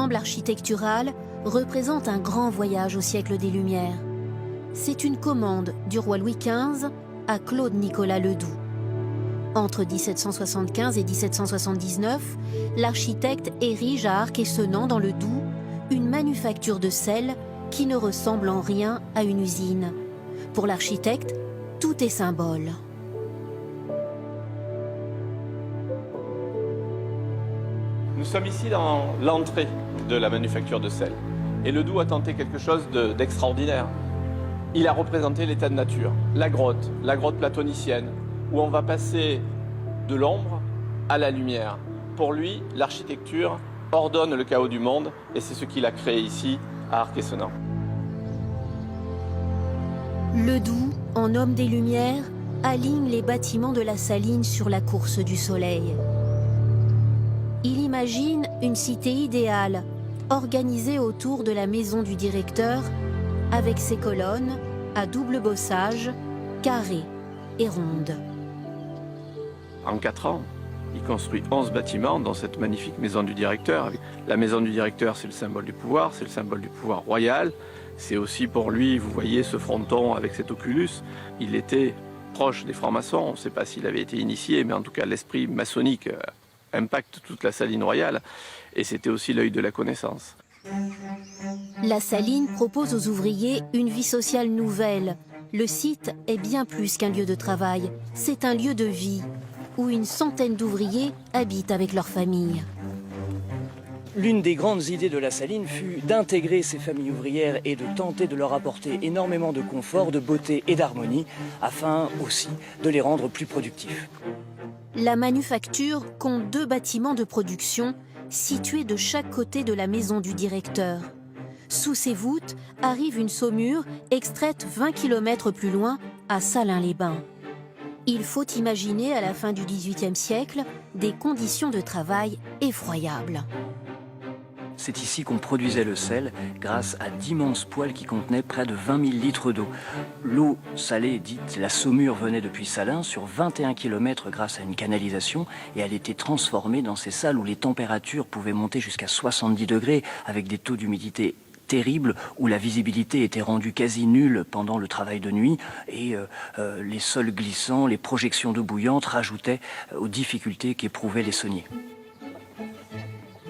ensemble architectural représente un grand voyage au siècle des Lumières. C'est une commande du roi Louis XV à Claude-Nicolas Ledoux. Entre 1775 et 1779, l'architecte érige à Arc-et-Senans, dans le Doubs, une manufacture de sel qui ne ressemble en rien à une usine. Pour l'architecte, tout est symbole. Nous sommes ici dans l'entrée de la manufacture de sel. Et Ledoux a tenté quelque chose d'extraordinaire. Il a représenté l'état de nature, la grotte platonicienne, où on va passer de l'ombre à la lumière. Pour lui, l'architecture ordonne le chaos du monde, et c'est ce qu'il a créé ici, à Arc-et-Senans. Ledoux, en homme des Lumières, aligne les bâtiments de la Saline sur la course du soleil. Il imagine une cité idéale, organisée autour de la maison du directeur, avec ses colonnes à double bossage, carrées et rondes. En 4 ans, il construit 11 bâtiments dans cette magnifique maison du directeur. La maison du directeur, c'est le symbole du pouvoir, c'est le symbole du pouvoir royal. C'est aussi pour lui, vous voyez, ce fronton avec cet oculus. Il était proche des francs-maçons, on ne sait pas s'il avait été initié, mais en tout cas l'esprit maçonnique impacte toute la Saline royale. Et c'était aussi l'œil de la connaissance. La Saline propose aux ouvriers une vie sociale nouvelle. Le site est bien plus qu'un lieu de travail, c'est un lieu de vie, où une centaine d'ouvriers habitent avec leur famille. L'une des grandes idées de la Saline fut d'intégrer ces familles ouvrières et de tenter de leur apporter énormément de confort, de beauté et d'harmonie, afin aussi de les rendre plus productifs. La manufacture compte 2 bâtiments de production situés de chaque côté de la maison du directeur. Sous ces voûtes arrive une saumure extraite 20 km plus loin, à Salins-les-Bains. Il faut imaginer à la fin du XVIIIe siècle des conditions de travail effroyables. C'est ici qu'on produisait le sel grâce à d'immenses poêles qui contenaient près de 20 000 litres d'eau. L'eau salée, dite la saumure, venait depuis Salins sur 21 km grâce à une canalisation et elle était transformée dans ces salles où les températures pouvaient monter jusqu'à 70 degrés avec des taux d'humidité terribles, où la visibilité était rendue quasi nulle pendant le travail de nuit et les sols glissants, les projections d'eau bouillante rajoutaient aux difficultés qu'éprouvaient les sauniers.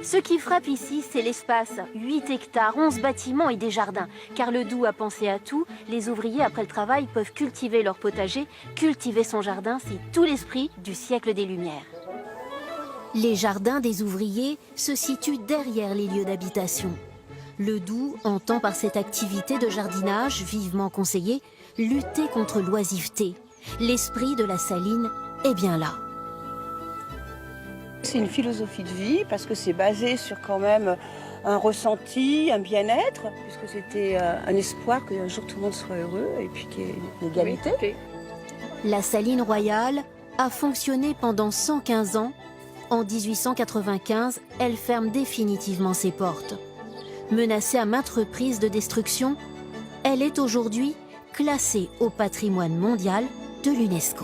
Ce qui frappe ici, c'est l'espace. 8 hectares, 11 bâtiments et des jardins. Car Ledoux a pensé à tout. Les ouvriers, après le travail, peuvent cultiver leur potager. Cultiver son jardin, c'est tout l'esprit du siècle des Lumières. Les jardins des ouvriers se situent derrière les lieux d'habitation. Ledoux entend par cette activité de jardinage, vivement conseillée, lutter contre l'oisiveté. L'esprit de la Saline est bien là. C'est une philosophie de vie parce que c'est basé sur quand même un ressenti, un bien-être, puisque c'était un espoir qu'un jour tout le monde soit heureux et puis qu'il y ait une égalité. Oui. La Saline royale a fonctionné pendant 115 ans. En 1895, elle ferme définitivement ses portes. Menacée à maintes reprises de destruction, elle est aujourd'hui classée au patrimoine mondial de l'UNESCO.